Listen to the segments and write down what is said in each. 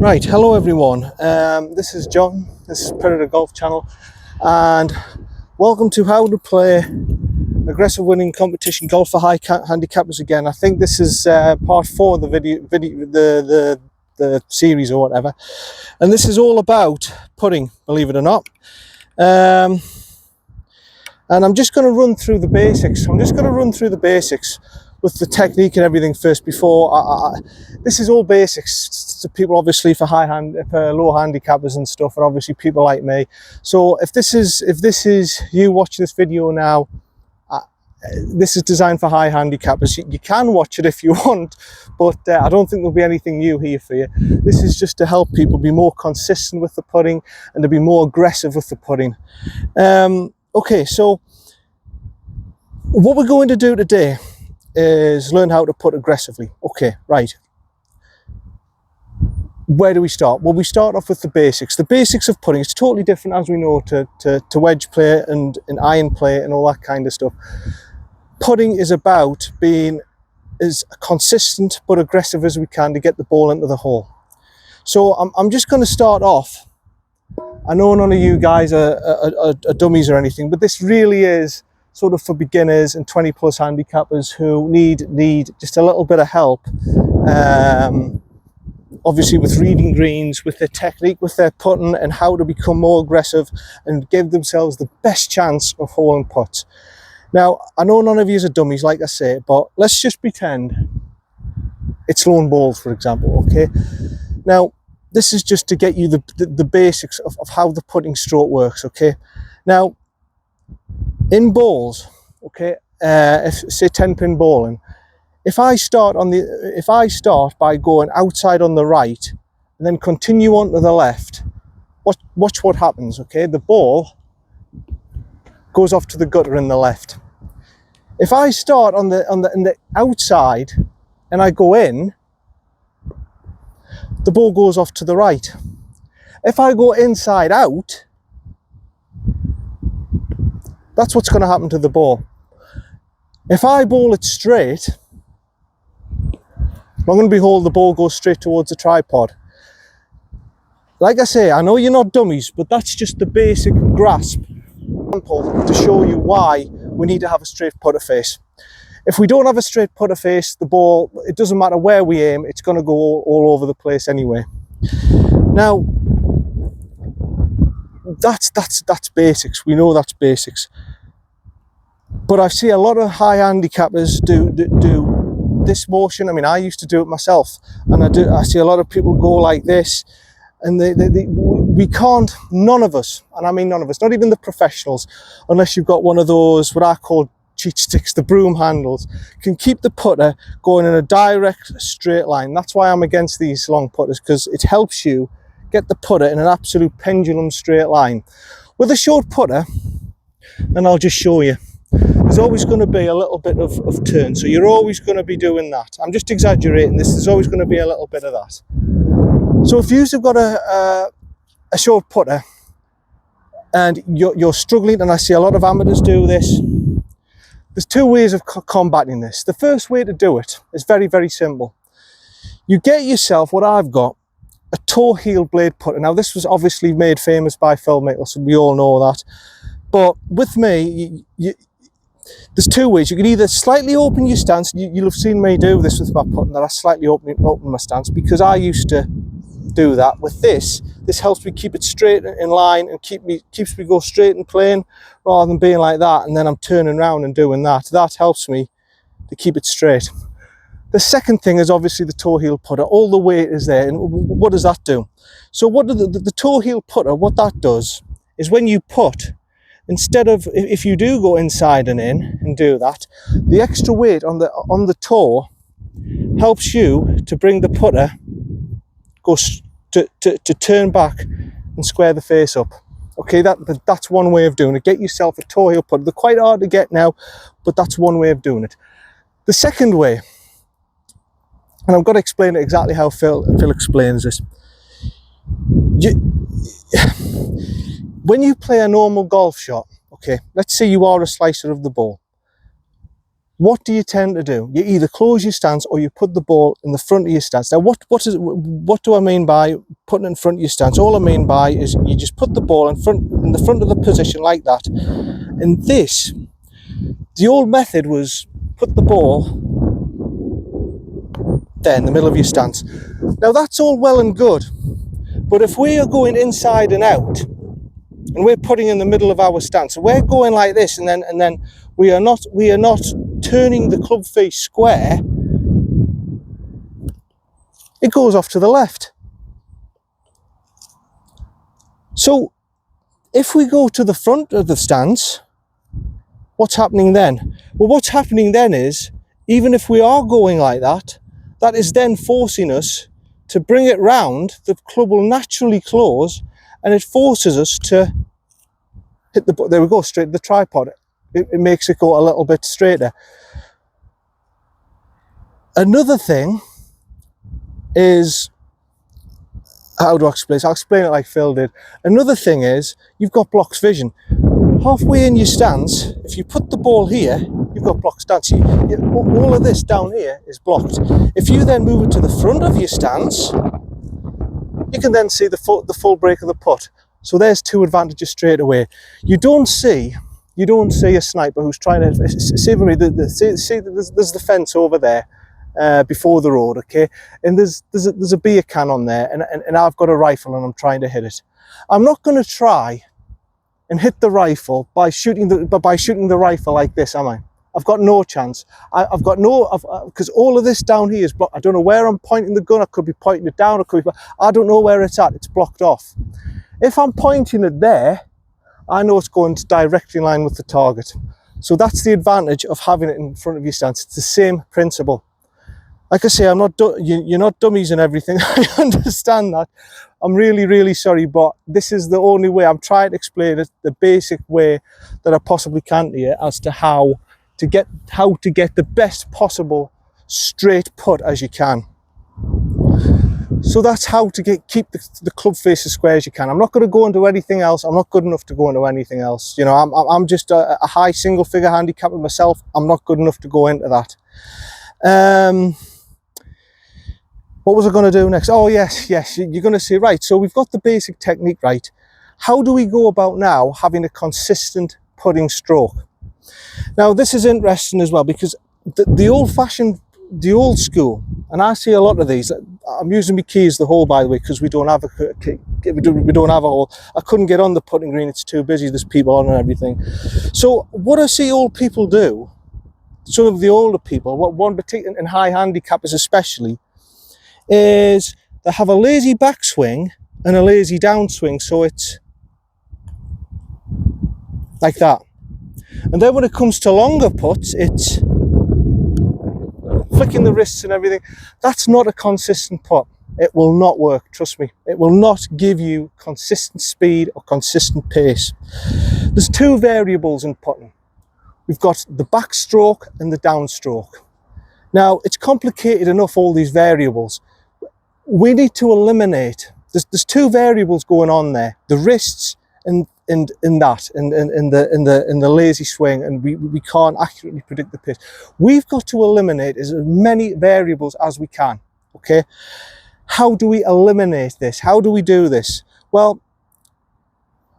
Right, hello everyone. This is John. This is Predator Golf Channel, and welcome to how to play aggressive winning competition golf for high handicappers again. I think this is part 4 of the the series or whatever, and this is all about putting, believe it or not. And I'm just going to run through the basics. With the technique and everything first before this is all basics to people obviously for low handicappers and stuff, and obviously people like me. So if this is you watching this video now, this is designed for high handicappers. You can watch it if you want, but I don't think there'll be anything new here for you. This is just to help people be more consistent with the putting and to be more aggressive with the putting. Okay, so what we're going to do today is learn how to putt aggressively. Okay, right. Where do we start? Well, we start off with the basics. The basics of putting is totally different, as we know, to wedge play and iron play and all that kind of stuff. Putting is about being as consistent but aggressive as we can to get the ball into the hole. So I'm just going to start off. I know none of you guys are dummies or anything, but this really is sort of for beginners and 20 plus handicappers who need just a little bit of help, obviously with reading greens, with their technique, with their putting, and how to become more aggressive and give themselves the best chance of holing putts. Now, I know none of you are dummies, like I say, but let's just pretend it's lone balls, for example. Okay, now this is just to get you the basics of how the putting stroke works. Okay, now in balls, okay, if say 10-pin bowling, if I start by going outside on the right and then continue on to the left, watch what happens. Okay, the ball goes off to the gutter in the left. If I start on the outside and I go in, the ball goes off to the right. If I go inside out, that's what's going to happen to the ball. If I bowl it straight, I'm going to behold the ball goes straight towards the tripod. Like I say, I know you're not dummies, but that's just the basic grasp to show you why we need to have a straight putter face. If we don't have a straight putter face, the ball, it doesn't matter where we aim, it's going to go all over the place anyway. Now, that's basics. We know that's basics. But I see a lot of high handicappers do this motion. I mean, I used to do it myself, and I see a lot of people go like this, and we can't, none of us, and I mean none of us, not even the professionals, unless you've got one of those, what I call cheat sticks, the broom handles, can keep the putter going in a direct straight line. That's why I'm against these long putters, because it helps you get the putter in an absolute pendulum straight line. With a short putter, and I'll just show you, there's always going to be a little bit of turn, so you're always going to be doing that. I'm just exaggerating this, there's always going to be a little bit of that. So if you've got a short putter and you're struggling, and I see a lot of amateurs do this, there's 2 ways of combating this. The first way to do it is very, very simple. You get yourself what I've got, a toe heel blade putter. Now this was obviously made famous by Phil Mickelson, we all know that. But with me, there's 2 ways. You can either slightly open your stance. You'll have seen me do this with my putting, that I slightly open my stance, because I used to do that. With this helps me keep it straight in line and keeps me go straight and plain, rather than being like that and then I'm turning around and doing that. That helps me to keep it straight. The second thing is obviously the toe heel putter. All the weight is there, and what does that do? So what the toe heel putter, what that does is when you putt, instead of, if you do go inside and in and do that, the extra weight on the toe helps you to bring the putter to turn back and square the face up. Okay, that's one way of doing it. Get yourself a toe heel putter. They're quite hard to get now, but that's one way of doing it. The second way, and I've got to explain it exactly how Phil explains this. When you play a normal golf shot, okay, let's say you are a slicer of the ball. what do you tend to do? You either close your stance or you put the ball in the front of your stance. Now, what do I mean by putting it in front of your stance? All I mean by is you just put the ball in the front of the position like that. And this, the old method was put the ball there in the middle of your stance. Now, that's all well and good, but if we are going inside and out, and we're putting in the middle of our stance, so we're going like this, and then we are not turning the club face square, it goes off to the left. So if we go to the front of the stance, what's happening then? Well, what's happening then is, even if we are going like that, that is then forcing us to bring it round. The club will naturally close, and it forces us to hit the, there we go, straight to the tripod. It makes it go a little bit straighter. Another thing is, how do I explain this? I'll explain it like Phil did. Another thing is, you've got blocks vision. Halfway in your stance, if you put the ball here, you've got blocked stance. All of this down here is blocked. If you then move it to the front of your stance, you can then see the full break of the putt. So there's two advantages straight away. You don't see a sniper who's trying to see there's the fence over there before the road, okay? And there's a beer can on there, and I've got a rifle and I'm trying to hit it. I'm not going to try and hit the rifle by shooting the rifle like this, am I? I've got no chance. I've got no, because all of this down here is blocked. I don't know where I'm pointing the gun. I could be pointing it down. I don't know where it's at. It's blocked off. If I'm pointing it there, I know it's going directly in line with the target. So that's the advantage of having it in front of your stance. It's the same principle. Like I say, I'm not you're not dummies and everything. I understand that. I'm really, really sorry, but this is the only way. I'm trying to explain it the basic way that I possibly can to you as to how to get the best possible straight putt as you can. So that's how to keep the club face as square as you can. I'm not going to go into anything else. I'm not good enough to go into anything else. You know, I'm just a high single figure handicapper myself. I'm not good enough to go into that. What was I going to do next? Oh yes, you're going to see, right, so we've got the basic technique right. How do we go about now having a consistent putting stroke? Now this is interesting as well, because the old school, and I see a lot of these. I'm using my key as the hole, by the way, because we don't have a hole. I couldn't get on the putting green, it's too busy, there's people on and everything. So what I see old people do, some of the older people, one particular, and high handicappers especially, is they have a lazy backswing and a lazy downswing, so it's like that. And then when it comes to longer putts, it's flicking the wrists and everything. That's not a consistent putt. It will not work, trust me. It will not give you consistent speed or consistent pace. There's two variables in putting. We've got the backstroke and the downstroke. Now, it's complicated enough, all these variables. We need to eliminate, there's two variables going on there, the wrists and the lazy swing, and we can't accurately predict the pace. We've got to eliminate as many variables as we can, okay? How do we eliminate this? How do we do this? Well,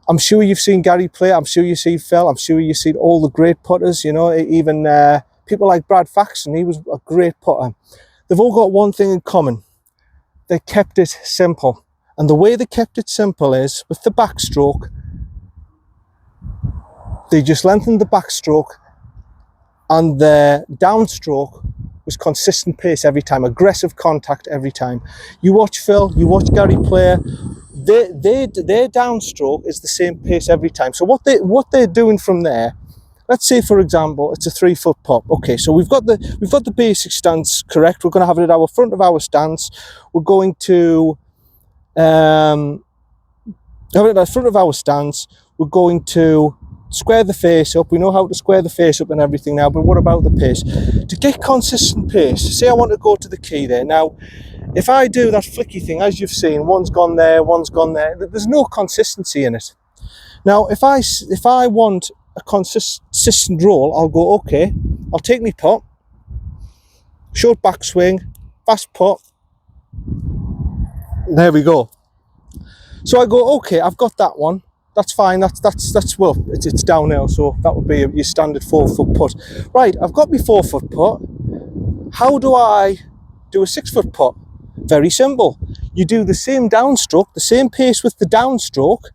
I'm sure you've seen Gary play, I'm sure you've seen Phil, I'm sure you've seen all the great putters, you know, even people like Brad Faxon, he was a great putter. They've all got one thing in common. They kept it simple. And the way they kept it simple is, with the backstroke, they just lengthened the backstroke, and the downstroke was consistent pace every time, aggressive contact every time. You watch Phil, you watch Gary play, their downstroke is the same pace every time. So what they're doing from there, let's say for example it's a 3-foot putt. Okay, so we've got the basic stance correct. We're going to have it at our front of our stance. We're going to have it at the front of our stance. We're going to square the face up. We know how to square the face up and everything now, but what about the pace? To get consistent pace, say I want to go to the key there. Now, if I do that flicky thing, as you've seen, one's gone there, there's no consistency in it. Now, if I want a consistent roll, I'll go, okay, I'll take my putt, short backswing, fast putt, there we go. So I go, okay, I've got that one, that's fine, that's well, it's downhill, so that would be your standard 4-foot putt. Right, I've got my 4-foot putt. How do I do a 6-foot putt? Very simple. You do the same downstroke, the same pace with the downstroke,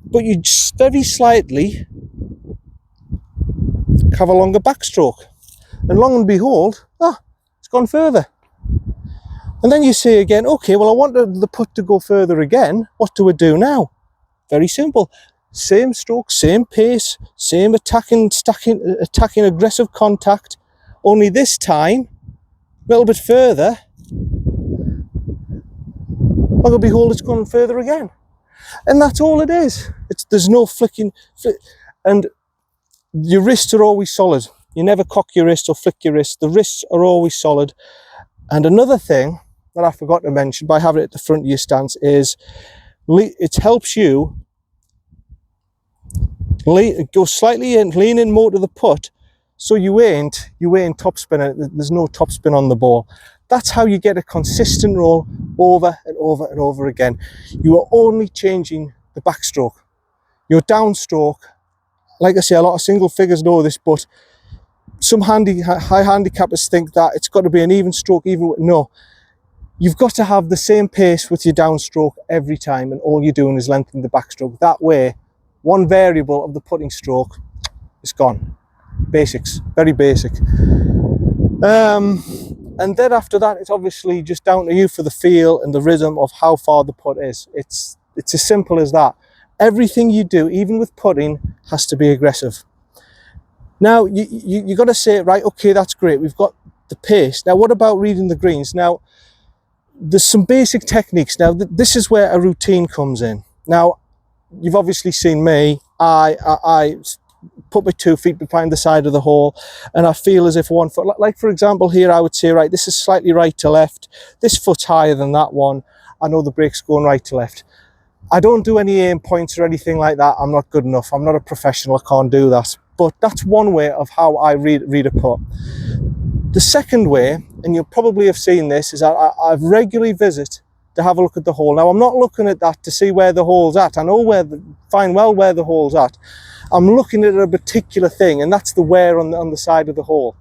but you just very slightly have a longer backstroke. And long and behold, it's gone further. And then you say again, okay, well, I want the putt to go further again. What do I do now? Very simple. Same stroke, same pace, same attacking aggressive contact, only this time, a little bit further. Long and behold, it's gone further again. And that's all it is. There's no flicking, and your wrists are always solid. You never cock your wrist or flick your wrist. The wrists are always solid. And another thing that I forgot to mention by having it at the front of your stance is it helps you go slightly in, lean in more to the putt, so you ain't top spinning. There's no top spin on the ball. That's how you get a consistent roll over and over and over again. You are only changing the backstroke. Your downstroke, like I say, a lot of single figures know this, but some high handicappers think that it's got to be an even stroke, no. You've got to have the same pace with your downstroke every time, and all you're doing is lengthening the backstroke. That way, one variable of the putting stroke is gone. Basics, very basic. And then after that, it's obviously just down to you for the feel and the rhythm of how far the putt is. It's as simple as that. Everything you do, even with putting, has to be aggressive. Now, you got to say, right, okay, that's great. We've got the pace. Now, what about reading the greens? Now, there's some basic techniques. Now, this is where a routine comes in. Now, you've obviously seen me. I put my 2 feet behind the side of the hole, and I feel as if 1 foot, like for example here, I would say, right, this is slightly right to left. This foot's higher than that one. I know the break's going right to left. I don't do any aim points or anything like that. I'm not good enough. I'm not a professional. I can't do that. But that's one way of how I read a putt. The second way, and you'll probably have seen this, is I regularly visit to have a look at the hole. Now, I'm not looking at that to see where the hole's at. I know fine well where the hole's at. I'm looking at a particular thing, and that's the wear on the side of the hole.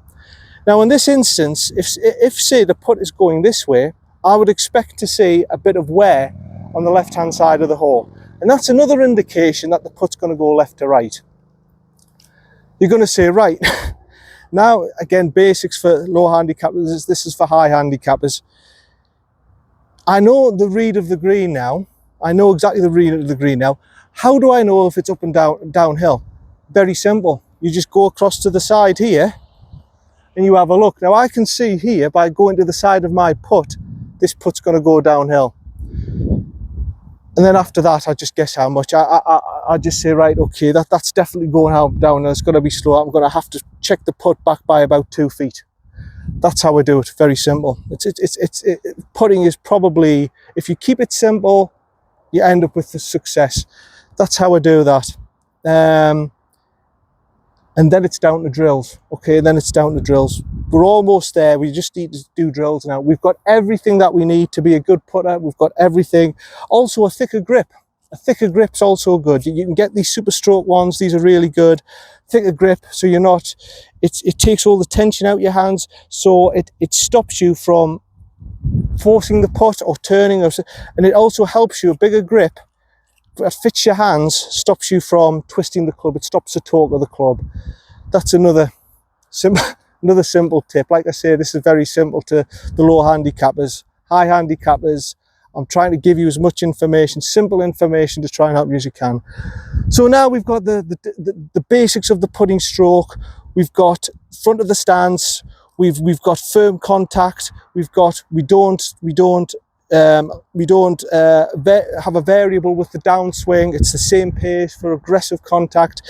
Now, in this instance, if say the putt is going this way, I would expect to see a bit of wear on the left-hand side of the hole. And that's another indication that the putt's going to go left to right. You're going to say, right, now, again, basics for low handicappers, this is for high handicappers. I know the read of the green now. I know exactly the read of the green now. How do I know if it's up and downhill? Very simple. You just go across to the side here and you have a look. Now, I can see here by going to the side of my putt, this putt's going to go downhill. And then after that, I just guess how much. I just say, right, okay, that's definitely going down. It's going to be slow. I'm going to have to check the putt back by about 2 feet. That's how I do it. Very simple. Putting is probably, if you keep it simple, you end up with the success. That's how I do that. And then it's down to drills. Okay, then it's down to drills. We're almost there. We just need to do drills now. We've got everything that we need to be a good putter. We've got everything. Also, a thicker grip. A thicker grip's also good. You can get these super stroke ones. These are really good. Thicker grip, so you're not, it takes all the tension out of your hands, so it stops you from forcing the putt or turning, and it also helps you, a bigger grip fits your hands, stops you from twisting the club. It stops the torque of the club. That's another simple tip. Like I say, this is very simple to the low handicappers. High handicappers, I'm trying to give you as much information, simple information, to try and help you as you can. So now we've got the basics of the putting stroke. We've got front of the stance. We've got firm contact. We don't have a variable with the downswing. It's the same pace for aggressive contact.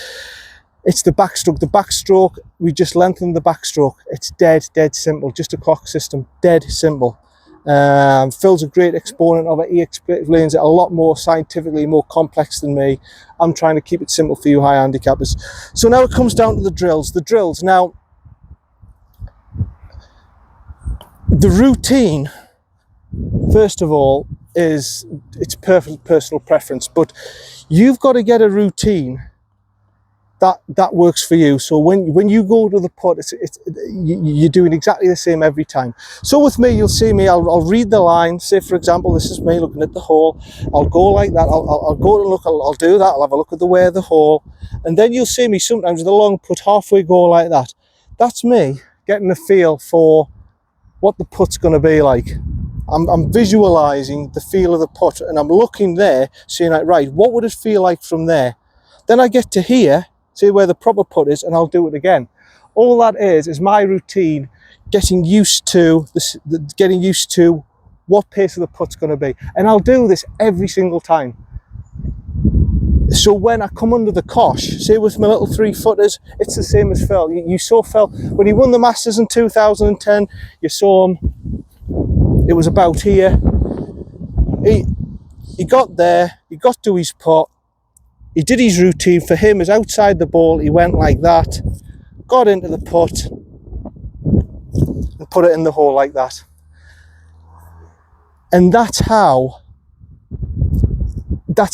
It's the backstroke. The backstroke, we just lengthen the backstroke. It's dead simple. Just a clock system. Dead simple. Phil's a great exponent of it. He explains it a lot more scientifically, more complex than me. I'm trying to keep it simple for you high handicappers. So now it comes down to the drills. Now, the routine, first of all, it's perfect personal preference, but you've got to get a routine that works for you. So when you go to the putt, you're doing exactly the same every time. So with me, you'll see me, I'll read the line. Say for example, this is me looking at the hole. I'll go like that, I'll go and look, I'll do that, I'll have a look at the way of the hole, and then you'll see me sometimes with a long putt halfway go like that. That's me getting a feel for what the putt's going to be like. I'm visualizing the feel of the putt, and I'm looking there, saying like, right, what would it feel like from there? Then I get to here, see where the proper putt is, and I'll do it again. All that is my routine, getting used to this, getting used to what pace of the putt's going to be, and I'll do this every single time. So when I come under the cosh, say with my little 3-footers, it's the same as Phil. You saw Phil when he won the Masters in 2010. You saw him. It was about here. He got there. He got to his putt. He did his routine. For him, is outside the ball. He went like that, got into the putt, and put it in the hole like that. And that's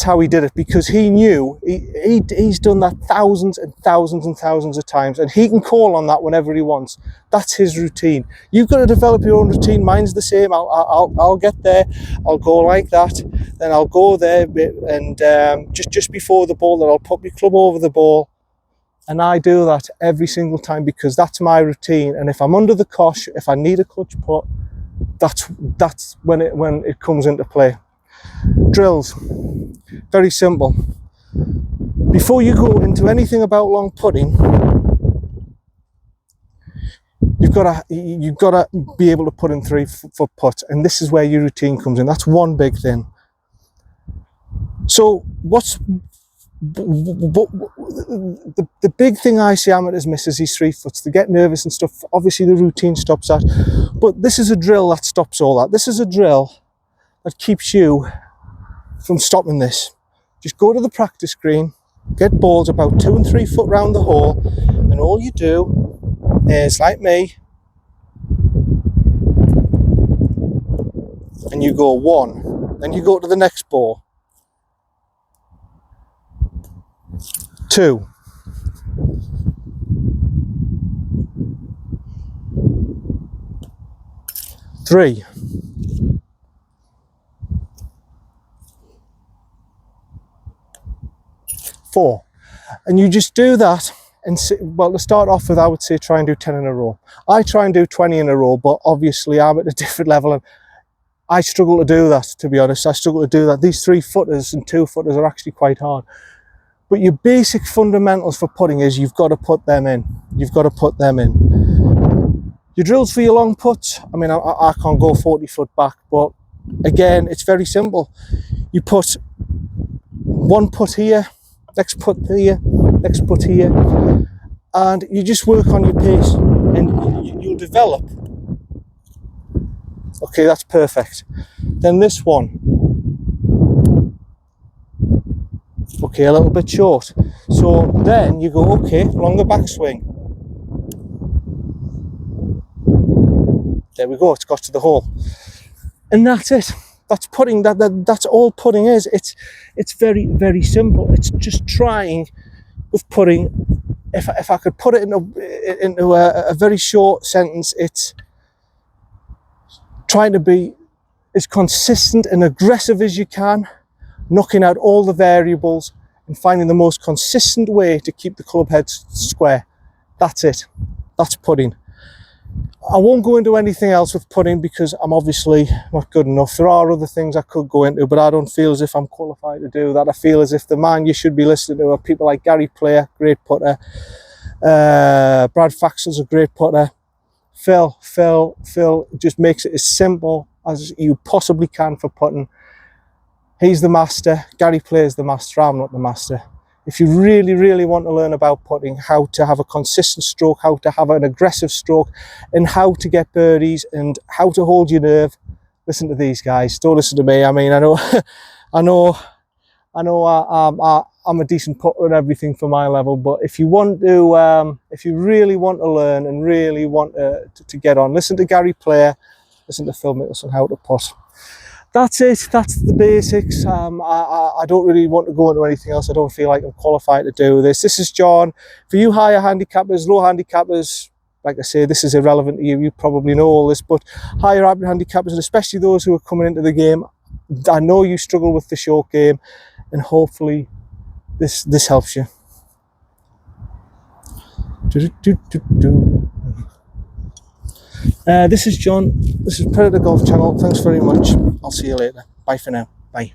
how he did it, because he knew he's done that thousands and thousands and thousands of times, and he can call on that whenever he wants. That's his routine. You've got to develop your own routine. Mine's the same. I'll get there, I'll go like that, then I'll go there, and just before the ball, then I'll put my club over the ball, and I do that every single time because that's my routine. And if I'm under the cosh, if I need a clutch putt, that's when it comes into play. Drills, very simple. Before you go into anything about long putting, you've got to be able to put in 3-foot putt, and this is where your routine comes in. That's one big thing. So the big thing I see amateurs miss is these 3 foots. They get nervous and stuff. Obviously the routine stops that, but this is a drill that stops all that. This is a drill that keeps you from stopping this. Just go to the practice green, get balls about 2 and 3 foot round the hole, and all you do is, like me, and you go 1, then you go to the next ball, 2, 3, 4, and you just do that. And well, to start off with, I would say try and do 10 in a row. I try and do 20 in a row, but obviously I'm at a different level, and I struggle to do that, to be honest. I struggle to do that. These 3-footers and 2-footers are actually quite hard. But your basic fundamentals for putting is you've got to put them in. You've got to put them in. Your drills for your long putts, I mean, I can't go 40 foot back, but again, it's very simple. You put 1 putt here, next putt here, next putt here, and you just work on your pace, and you'll develop. Okay, that's perfect. Then this one, okay, a little bit short. So then you go, okay, longer backswing. There we go, it's got to the hole. And that's it. That's putting. That's all putting is. It's very, very simple. It's just trying with putting. If I could put it into a very short sentence, it's trying to be as consistent and aggressive as you can, knocking out all the variables and finding the most consistent way to keep the club head square. That's it. That's putting. I won't go into anything else with putting because I'm obviously not good enough. There are other things I could go into, but I don't feel as if I'm qualified to do that. I feel as if the man you should be listening to are people like Gary Player, great putter. Brad Faxell's a great putter. Phil just makes it as simple as you possibly can for putting. He's the master. Gary Player's the master. I'm not the master. If you really, really want to learn about putting, how to have a consistent stroke, how to have an aggressive stroke, and how to get birdies, and how to hold your nerve, listen to these guys. Don't listen to me. I mean, I know, I'm a decent putter and everything for my level, but if you want to, if you really want to learn and really want to get on, listen to Gary Player, listen to Phil Mickelson how to putt. That's it. That's the basics. I don't really want to go into anything else. I don't feel like I'm qualified to do this. This is John. For you higher handicappers, low handicappers, like I say, this is irrelevant to you. You probably know all this, but higher handicappers, and especially those who are coming into the game, I know you struggle with the short game, and hopefully this helps you. This is John. This is Predator Golf Channel. Thanks very much. I'll see you later. Bye for now. Bye.